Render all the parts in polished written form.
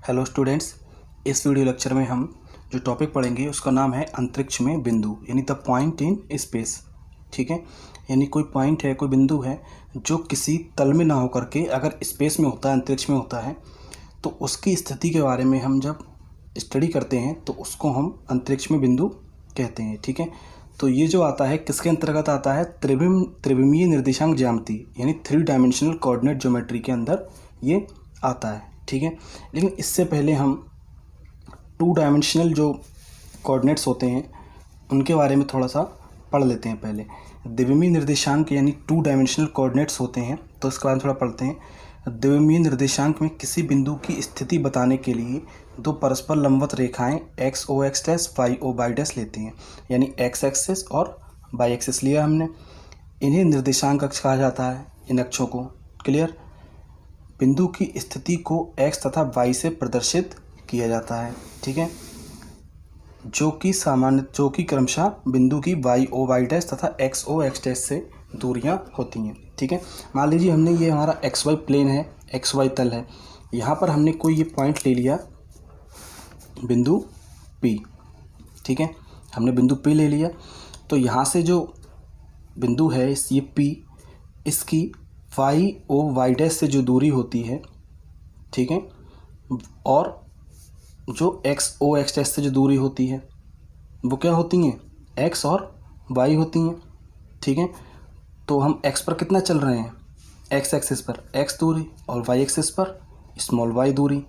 Hello students, इस video lecture में हम जो टॉपिक पढ़ेंगे उसका नाम है अंतरिक्ष में बिंदु यानी द पॉइंट इन स्पेस। ठीक है, यानी कोई पॉइंट है, कोई बिंदु है जो किसी तल में ना होकर के अगर स्पेस में होता है, अंतरिक्ष में होता है, तो उसकी स्थिति के बारे में हम जब स्टडी करते हैं तो उसको हम अंतरिक्ष में बिंदु कहते हैं। ठीक है, तो ये जो आता है किसके अंतर्गत आता है? त्रिविमीय निर्देशांक ज्यामिति यानी 3 डायमेंशनल कोऑर्डिनेट ज्योमेट्री के अंदर ये आता है। ठीक है, लेकिन इससे पहले हम 2 डायमेंशनल जो कोऑर्डिनेट्स होते हैं उनके बारे में थोड़ा सा पढ़ लेते हैं। पहले द्विमीय निर्देशांक यानी 2 डायमेंशनल कोऑर्डिनेट्स होते हैं, तो इसके बारे में थोड़ा पढ़ते हैं। द्विमीय निर्देशांक में किसी बिंदु की स्थिति बताने के लिए 2 परस्पर लंबवत रेखाएं X O X dash Y O Y dash लेते हैं, यानी एक्स एक्सिस और वाई एक्सिस लिया हमने। इन्हें निर्देशांक अक्ष कहा जाता है, इन अक्षों को। क्लियर? बिंदु की स्थिति को x तथा y से प्रदर्शित किया जाता है। ठीक है, जो कि क्रमशः बिंदु की y o y डैश तथा x o x डैश से दूरियां होती हैं। ठीक है, मान लीजिए हमने ये हमारा एक्स वाई प्लेन है, एक्स वाई तल है, यहाँ पर हमने कोई ये पॉइंट ले लिया बिंदु P। ठीक है, हमने बिंदु P ले लिया, तो यहाँ से जो बिंदु है ये P, इसकी वाई ओ वाई डैश से जो दूरी होती है, ठीक है, और जो एक्स ओ एक्स डैश से जो दूरी होती है वो क्या होती हैं? एक्स और वाई होती हैं। ठीक है, तो हम एक्स पर कितना चल रहे हैं? एक्स एक्सिस पर एक्स दूरी और वाई एक्सिस पर स्मॉल वाई दूरी।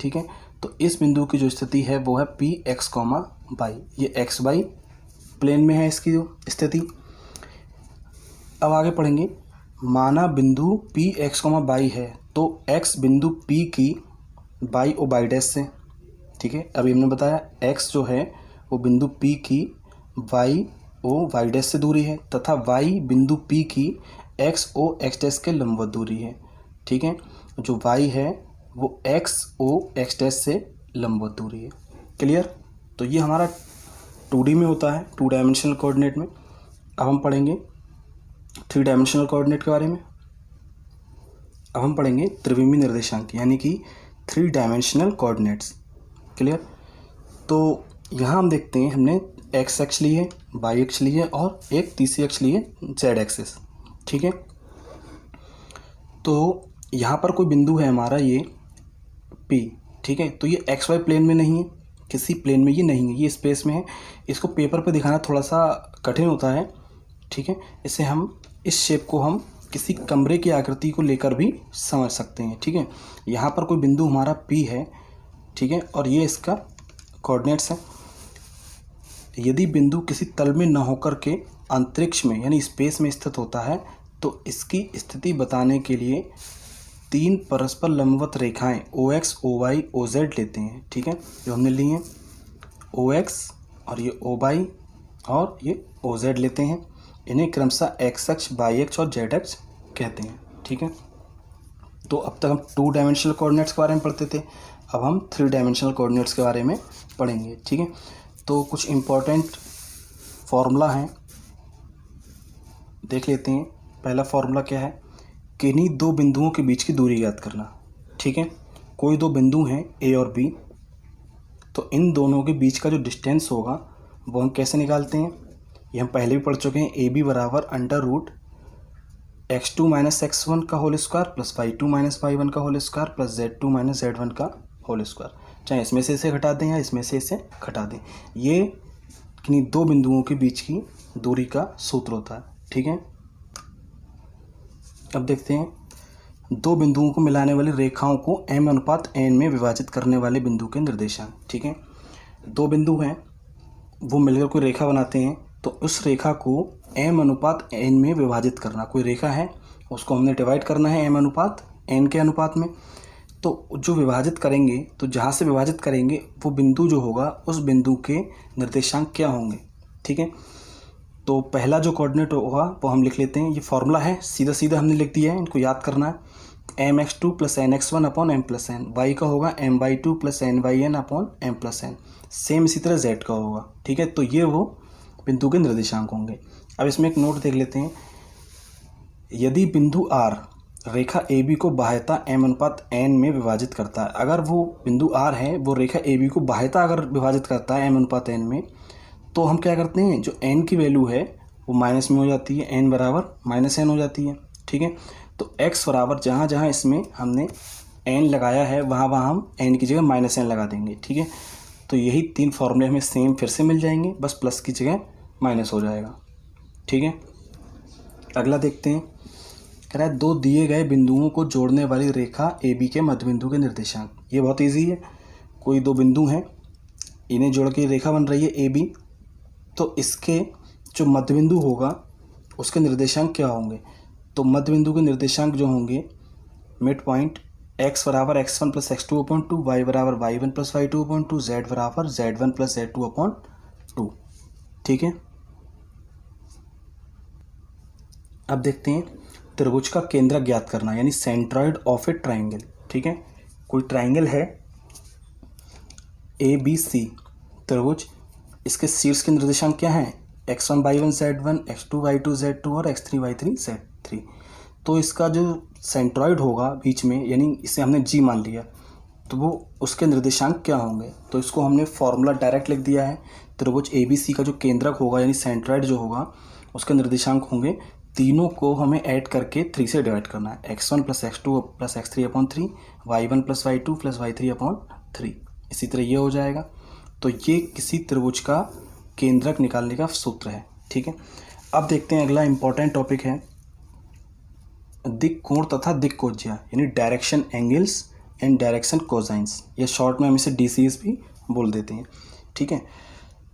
ठीक है, तो इस बिंदु की जो स्थिति है वो है पी एक्स कॉमा वाई। ये एक्स वाई प्लेन में है इसकी जो स्थिति। अब आगे पढ़ेंगे। माना बिंदु पी एक्स कॉमा वाई है, तो एक्स बिंदु पी की वाई ओ वाई डैश से। ठीक है, अभी हमने बताया एक्स जो है वो बिंदु पी की वाई ओ वाई डैश से दूरी है, तथा वाई बिंदु पी की एक्स ओ एक्स डैश के लंबवत दूरी है। ठीक है, जो वाई है वो एक्स ओ एक्स डैश से लंबवत दूरी है। क्लियर? तो ये हमारा 2D में होता है, 2 डायमेंशनल कोऑर्डिनेट में। अब हम पढ़ेंगे 3 डायमेंशनल कोऑर्डिनेट के बारे में। अब हम पढ़ेंगे त्रिविमीय निर्देशांक यानी कि 3 डायमेंशनल कोऑर्डिनेट्स। क्लियर? तो यहाँ हम देखते हैं हमने एक्स एक्स लिए, वाई एक्स लिए और एक तीसरी एक्स लिए जेड एक्सिस। ठीक है, तो यहाँ पर कोई बिंदु है हमारा ये P। ठीक है, तो ये एक्स वाई प्लेन में नहीं है, किसी प्लेन में ये नहीं है, ये स्पेस में है। इसको पेपर पे दिखाना थोड़ा सा कठिन होता है। ठीक है, इसे हम इस शेप को हम किसी कमरे की आकृति को लेकर भी समझ सकते हैं। ठीक है, यहाँ पर कोई बिंदु हमारा P है, ठीक है, और ये इसका कोऑर्डिनेट्स है। यदि बिंदु किसी तल में न होकर के अंतरिक्ष में यानी स्पेस में स्थित होता है, तो इसकी स्थिति बताने के लिए 3 परस्पर लंबवत रेखाएं OX, OY, OZ लेते हैं। ठीक है, जो हमने ली हैं OX और ये OY और ये OZ लेते हैं। इन्हें क्रमशः एक्स अक्ष, वाई अक्ष और जेड अक्ष कहते हैं। ठीक है, तो अब तक हम 2 डायमेंशनल कोऑर्डिनेट्स के बारे में पढ़ते थे, अब हम 3 डायमेंशनल कोऑर्डिनेट्स के बारे में पढ़ेंगे। ठीक है, तो कुछ इम्पोर्टेंट फार्मूला हैं, देख लेते हैं। पहला फार्मूला क्या है? किन्हीं 2 बिंदुओं के बीच की दूरी ज्ञात करना। ठीक है, कोई 2 बिंदु हैं ए और बी, तो इन दोनों के बीच का जो डिस्टेंस होगा वो हम कैसे निकालते हैं? ये हम पहले भी पढ़ चुके हैं। ए बी बराबर under root x2 minus x1 का whole square plus y2 minus y1 का whole square plus z2 minus z1 का होल स्क्वायर। चाहे इसमें से इसे घटा दें या इसमें से इसे घटा दें, ये किन्हीं 2 बिंदुओं के बीच की दूरी का सूत्र होता है। ठीक है, अब देखते हैं 2 बिंदुओं को मिलाने वाली रेखाओं को m/n में विभाजित करने वाले बिंदु के निर्देशांक। ठीक है, 2 बिंदु हैं, वो मिलकर कोई रेखा बनाते हैं, तो उस रेखा को m/n में विभाजित करना। कोई रेखा है उसको हमने डिवाइड करना है m/n के अनुपात में, तो जो विभाजित करेंगे, तो जहाँ से विभाजित करेंगे वो बिंदु जो होगा उस बिंदु के निर्देशांक क्या होंगे। ठीक है, तो पहला जो कोऑर्डिनेट होगा वो हम लिख लेते हैं। ये फॉर्मूला है, सीधा सीधा हमने लिख दिया है, इनको याद करना है। mx2 plus nx1 upon m plus n, Y का होगा my2 plus ny upon m plus n, same इसी तरह z का होगा। ठीक है, तो ये वो बिंदु के निर्देशांक होंगे। अब इसमें एक नोट देख लेते हैं। यदि बिंदु R रेखा ए बी को बाह्यता m अनुपात n में विभाजित करता है। अगर वो बिंदु R है, वो रेखा ए बी को बाह्यता अगर विभाजित करता है m अनुपात n में, तो हम क्या करते हैं, जो n की वैल्यू है वो माइनस में हो जाती है, n बराबर -n हो जाती है। ठीक है, तो x बराबर जहाँ जहाँ इसमें हमने n लगाया है वहाँ वहाँ हम n की जगह -n लगा देंगे। ठीक है, तो यही 3 फॉर्मूले हमें सेम फिर से मिल जाएंगे, बस प्लस की जगह माइनस हो जाएगा। ठीक है, अगला देखते हैं। कह रहा है 2 दिए गए बिंदुओं को जोड़ने वाली रेखा ए बी के मध्य बिंदु के निर्देशांक। ये बहुत ईजी है। कोई 2 बिंदु हैं, इन्हें जोड़ के रेखा बन रही है ए बी, तो इसके जो मध्य बिंदु होगा उसके निर्देशांक क्या होंगे। तो मध्य बिंदु के निर्देशांक जो होंगे, मिड पॉइंट x बराबर x1 प्लस x2/2, y बराबर y1 प्लस y2/2, z बराबर z1 प्लस z2/2। ठीक है, अब देखते हैं त्रिभुज का केंद्रक ज्ञात करना, यानी सेंट्रॉइड ऑफ ए ट्राइंगल। ठीक है, कोई ट्राइंगल है ए बी सी त्रिभुज, इसके शीर्ष के निर्देशांक क्या हैं, x1 y1 z1, x2 y2 z2 और x3 y3 z3। तो इसका जो सेंट्रॉइड होगा बीच में, यानी इसे हमने g मान लिया, तो वो उसके निर्देशांक क्या होंगे। तो इसको हमने फॉर्मूला डायरेक्ट लिख दिया है। त्रिभुज ए बी सी का जो केंद्रक होगा यानी सेंट्रॉइड जो होगा उसके निर्देशांक होंगे, तीनों को हमें ऐड करके 3 से डिवाइड करना है, x1 plus x2 plus x3/3, y1 plus y2 plus y3/3। इसी तरह ये हो जाएगा। तो ये किसी त्रिभुज का केंद्रक निकालने का सूत्र है। ठीक है, अब देखते हैं अगला इंपॉर्टेंट टॉपिक है दिक् कोण तथा दिक् कोज्या, यानी direction angles and direction cosines, या शॉर्ट में हम इसे DCS भी बोल देते हैं। ठीक है,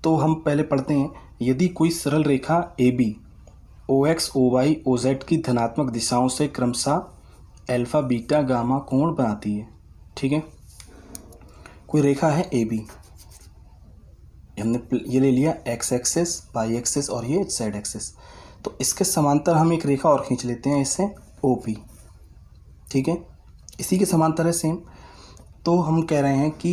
तो हम पहले पढ़ते हैं। यदि कोई सरल रेखा AB OX OY OZ की धनात्मक दिशाओं से क्रमशः अल्फा बीटा गामा कोण बनाती है। ठीक है, कोई रेखा है AB, हमने ये ले लिया x एक्सिस, y एक्सिस और ये z एक्सिस, तो इसके समांतर हम एक रेखा और खींच लेते हैं, इससे OP। ठीक है, इसी के समांतर है सेम। तो हम कह रहे हैं कि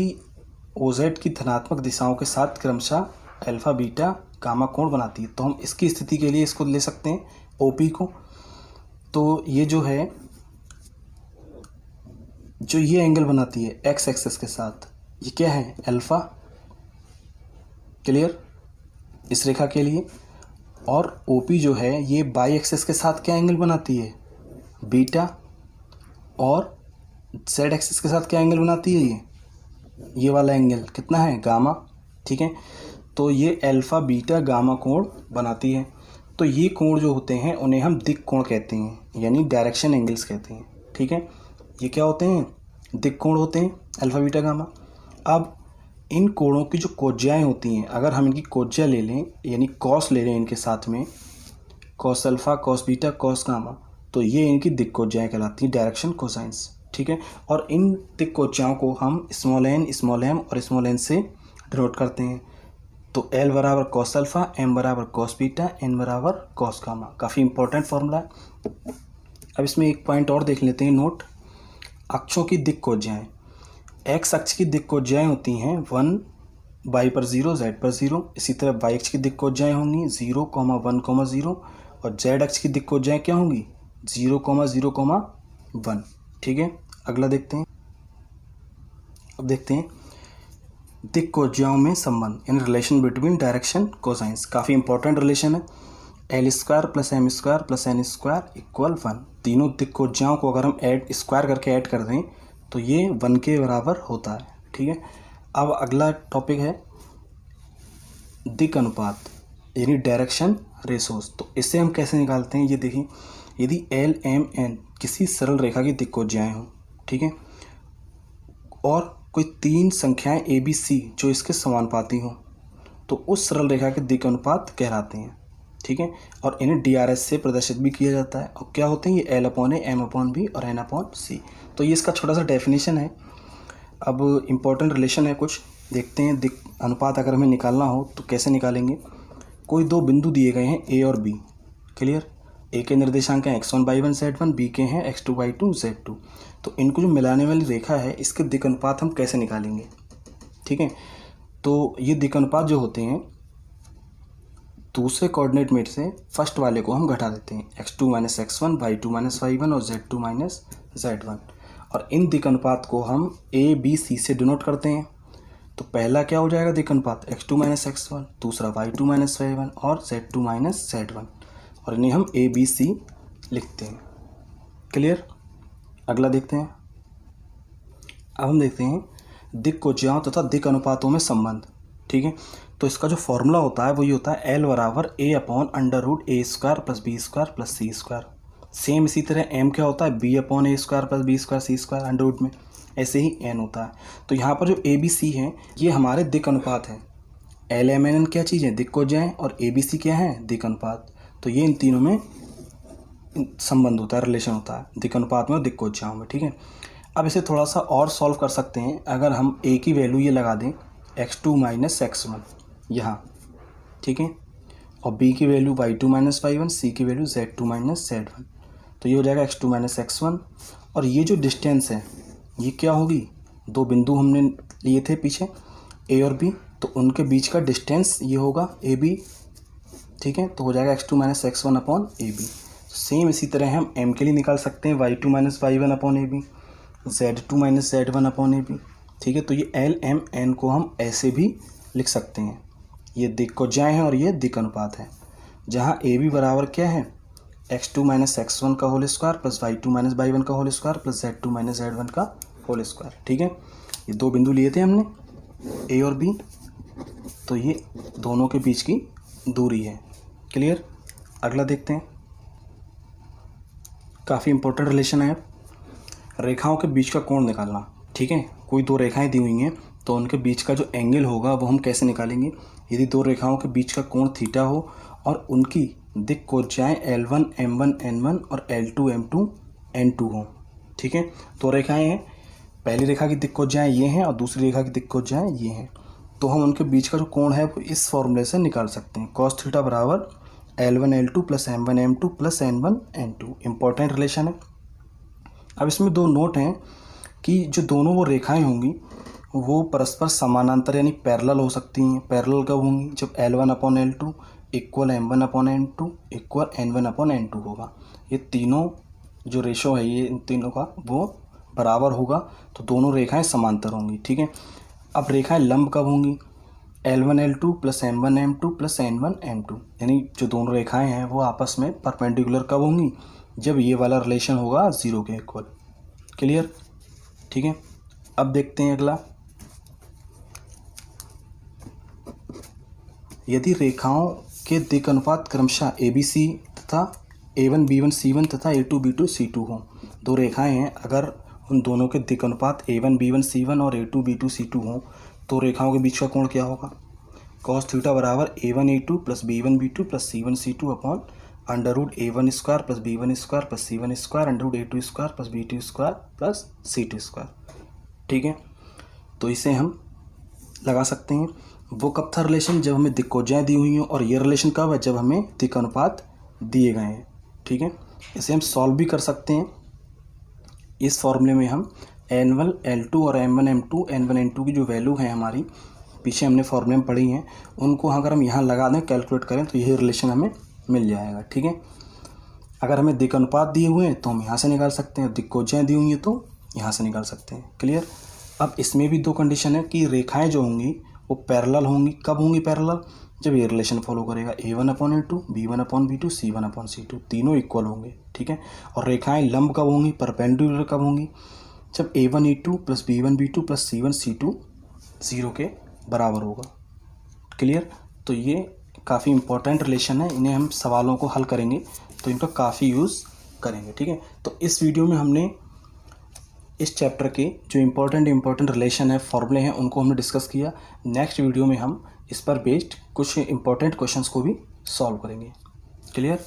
OZ की धनात्मक दिशाओं के साथ क्रमशः अल्फा बीटा गामा कोण बनाती है। तो हम इसकी स्थिति के लिए इसको ले सकते हैं OP को। तो ये जो है, जो ये एंगल बनाती है x एक्सिस के साथ, ये क्या है, अल्फा। क्लियर, इस रेखा के लिए। और OP जो है ये y एक्सिस के साथ क्या एंगल बनाती है, बीटा। और z एक्सिस के साथ क्या एंगल बनाती है, ये वाला एंगल कितना है, गामा। ठीक है, तो ये अल्फा बीटा गामा कोण बनाती है। तो ये कोण जो होते हैं उन्हें हम दिक् कोण कहते हैं, यानी डायरेक्शन एंगल्स कहते हैं। ठीक है, ये क्या होते हैं, दिक् कोण होते हैं, अल्फा बीटा गामा। अब इन कोणों की जो कोज्याएँ होती हैं, अगर हम इनकी कोज्या ले लें, यानी कॉस ले लें इनके साथ में, cos alpha, cos beta, cos gamma, तो ये इनकी दिक् कोज्याएँ कहलाती हैं, डायरेक्शन कोसाइंस। ठीक है, और इन दिक् कोज्याओं को हम स्मॉल m और स्मॉल n से डिनोट करते हैं। तो L बराबर कॉस अल्फा, M बराबर कॉस बीटा, N बराबर कॉस गामा। काफ़ी इंपॉर्टेंट फॉर्मूला है। अब इसमें एक पॉइंट और देख लेते हैं, नोट। अक्षों की दिक् कोज्याएँ, x अक्ष की दिक् कोज्याएँ होती हैं 1 y पर 0 z पर 0। इसी तरह y अक्ष की दिक् कोज्याएँ होंगी 0, 1, 0, और z अक्ष की दिक् कोज्याएँ क्या होंगी 0, 0, 1। ठीक है, अगला देखते हैं। अब देखते हैं दिक् कोज्याओं में संबंध, यानी रिलेशन बिटवीन डायरेक्शन कोसाइंस। काफ़ी इंपॉर्टेंट रिलेशन है। L² plus M² plus N² equal 1। तीनों दिक् कोज्याओं को अगर हम स्क्वायर करके ऐड कर दें तो ये 1 के बराबर होता है। ठीक है, अब अगला टॉपिक है दिक् अनुपात, यानी डायरेक्शन रेशोज। तो इसे हम कैसे निकालते हैं, ये देखिए। यदि L M N किसी सरल रेखा की दिक् कोज्याएँ हों, ठीक है, और कोई 3 संख्याएं A B C जो इसके समानुपाती हों, तो उस सरल रेखा के दिक् अनुपात कहलाते हैं। ठीक है, और इन्हें DRS से प्रदर्शित भी किया जाता है। और क्या होते हैं ये, L/A, M/B और N/C। तो ये इसका छोटा सा डेफिनेशन है। अब इम्पोर्टेंट रिलेशन है कुछ, देखते हैं। दिक् अनुपात अगर हमें निकालना हो तो कैसे निकालेंगे। कोई 2 बिंदु दिए गए हैं A और B। क्लियर, A के निर्देशांक हैं x1 y1 z1, B के हैं x2 y2 z2। तो इनको जो मिलाने वाली रेखा है, इसके दिक् अनुपात हम कैसे निकालेंगे। ठीक है, तो ये दिक् अनुपात जो होते हैं दूसरे कोऑर्डिनेट में से फर्स्ट वाले को हम घटा देते हैं, x2 minus x1, y2 minus y1 और z2 माइनस z1। और इन दिक् अनुपात को हम a b c से डिनोट करते हैं। तो पहला क्या हो जाएगा दिक् अनुपात, x2 माइनस x1, दूसरा y2 माइनस y1 और z2 माइनस z1, और इन्हें हम a b c लिखते हैं। क्लियर। अगला देखते हैं। अब हम देखते हैं दिक् कोज्याओं तथा दिक् अनुपातों में संबंध। ठीक है, तो इसका जो फॉर्मूला होता है वो ये होता है L बराबर a upon under root A square plus B square plus C square. Same इसी तरह m क्या होता है, b upon A square plus B square C square under root में, ऐसे ही n होता है। तो यहाँ पर जो a b c है ये हमारे दिक् अनुपात है। L m n क्या चीज़ है, दिक् कोज्याएं, और a b c क्या है, दिक् अनुपात। तो ये इन तीनों में संबंध होता है, रिलेशन होता है, दिक् अनुपात में और दिक् कोज्याओं में। ठीक है, अब इसे थोड़ा सा और सॉल्व कर सकते हैं। अगर हम a की वैल्यू ये लगा दें x2 माइनस x1 यहाँ, ठीक है, और b की value y2 minus y1, c की वैल्यू z2 माइनस z1, तो ये हो जाएगा x2 माइनस x1। और ये जो डिस्टेंस है ये क्या होगी, दो बिंदु हमने लिए थे पीछे a और b, तो उनके बीच का डिस्टेंस ये होगा ab। ठीक है, तो हो जाएगा x2 minus x1 upon ab। Same इसी तरह हम m के लिए निकाल सकते हैं y2 minus y1 upon ab, z2 minus z1 upon ab। ठीक है, तो ये L M N को हम ऐसे भी लिख सकते हैं। ये दिक् कोज्याएं हैं और ये दिक् अनुपात है, जहाँ ए बी बराबर क्या है, x2 माइनस x1 का whole square plus y2 minus y1 का whole square plus z2 minus z1 का होल स्क्वायर। ठीक है, ये दो बिंदु लिए थे हमने a और b, तो ये दोनों के बीच की दूरी है। क्लियर। अगला देखते हैं, काफ़ी इंपॉर्टेंट रिलेशन है। रेखाओं के बीच का कोण निकालना। ठीक है, कोई दो रेखाएं दी हुई हैं तो उनके बीच का जो एंगल होगा वो हम कैसे निकालेंगे। यदि दो रेखाओं के बीच का कोण थीटा हो और उनकी दिक् कोज्याएं L1 M1 N1 और L2 M2 N2 हो। ठीक है, दो रेखाएं हैं, पहली रेखा की दिक् कोज्याएं ये हैं और दूसरी रेखा की दिक् कोज्याएं ये हैं, तो हम उनके बीच का जो कोण है वो इस फॉर्मूले से निकाल सकते हैं। cos थीटा बराबर L1 L2 plus M1 M2 plus N1 N2। Important relation है। अब इसमें दो नोट हैं कि जो दोनों वो रेखाएं होंगी वो परस्पर समानांतर यानी पैरेलल हो सकती हैं। पैरेलल कब होंगी, जब L1 upon L2 equal M1 upon N2 equal N1 upon N2 होगा। ये तीनों जो रेशो है ये इन तीनों का वो बराबर होगा, तो दोनों रेखाएं समांतर होंगी। ठीक है, अब रेखाएं लंब कब होंगी, L1 L2 plus M1 M2 plus N1 M2, यानी जो दोनों रेखाएं हैं वो आपस में परपेंडिकुलर कब होंगी, जब ये वाला रिलेशन होगा 0 के इक्वल। क्लियर। ठीक है, अब देखते हैं अगला। यदि रेखाओं के दिक् अनुपात क्रमशः ABC तथा A1 B1 C1 तथा A2 B2 C2 हो। दो रेखाएं हैं, अगर उन दोनों के दिक् अनुपात A1 B1 C1 और A2 B2 C2 हो तो रेखाओं के बीच का कोण क्या होगा। cos थीटा बराबर A1 A2 plus B1 B2 plus C1 C2 upon under root A1 square plus B1 square plus C1 square under root A2 square plus B2 square plus C2 square. ठीक है, तो इसे हम लगा सकते हैं। वो कब था रिलेशन, जब हमें दिक् कोज्याएं दी हुई हैं, और ये रिलेशन कब है, जब हमें दिक् अनुपात दिए गए हैं। ठीक है, इसे हम सॉल्व भी कर सकते हैं। इस फॉर्मूले में हम N1 L2 और M1 M2 N1 N2 की जो वैल्यू है हमारी पीछे हमने फॉर्मूले में पढ़ी हैं, उनको अगर हम यहाँ लगा दें, कैलकुलेट करें, तो यही रिलेशन हमें मिल जाएगा। ठीक है, अगर हमें दिक् अनुपात दिए हुए हैं तो हम यहाँ से निकाल सकते हैं, दिक् कोज्याएं दी हुई हैं तो यहाँ से निकाल सकते हैं। क्लियर। अब इसमें भी दो कंडीशन है कि रेखाएं जो होंगी वो पैरेलल होंगी। कब होंगी पैरेलल, जब ये रिलेशन फॉलो करेगा A1 upon A2 B1 upon B2 C1 upon C2, तीनों इक्वल होंगे। ठीक है, और रेखाएं लंब कब होंगी, परपेंडिकुलर कब होंगी, जब A1 A2 plus B1 B2 plus C1 C2 0 के बराबर होगा। क्लियर। तो ये काफ़ी इंपॉर्टेंट रिलेशन है, इन्हें हम सवालों को हल करेंगे तो इनका काफ़ी यूज़ करेंगे। ठीक है, तो इस वीडियो में हमने इस चैप्टर के जो इम्पोर्टेंट रिलेशन है, फॉर्मूले हैं, उनको हमने डिस्कस किया। नेक्स्ट वीडियो में हम इस पर बेस्ड कुछ इम्पोर्टेंट क्वेश्चंस को भी सॉल्व करेंगे। क्लियर।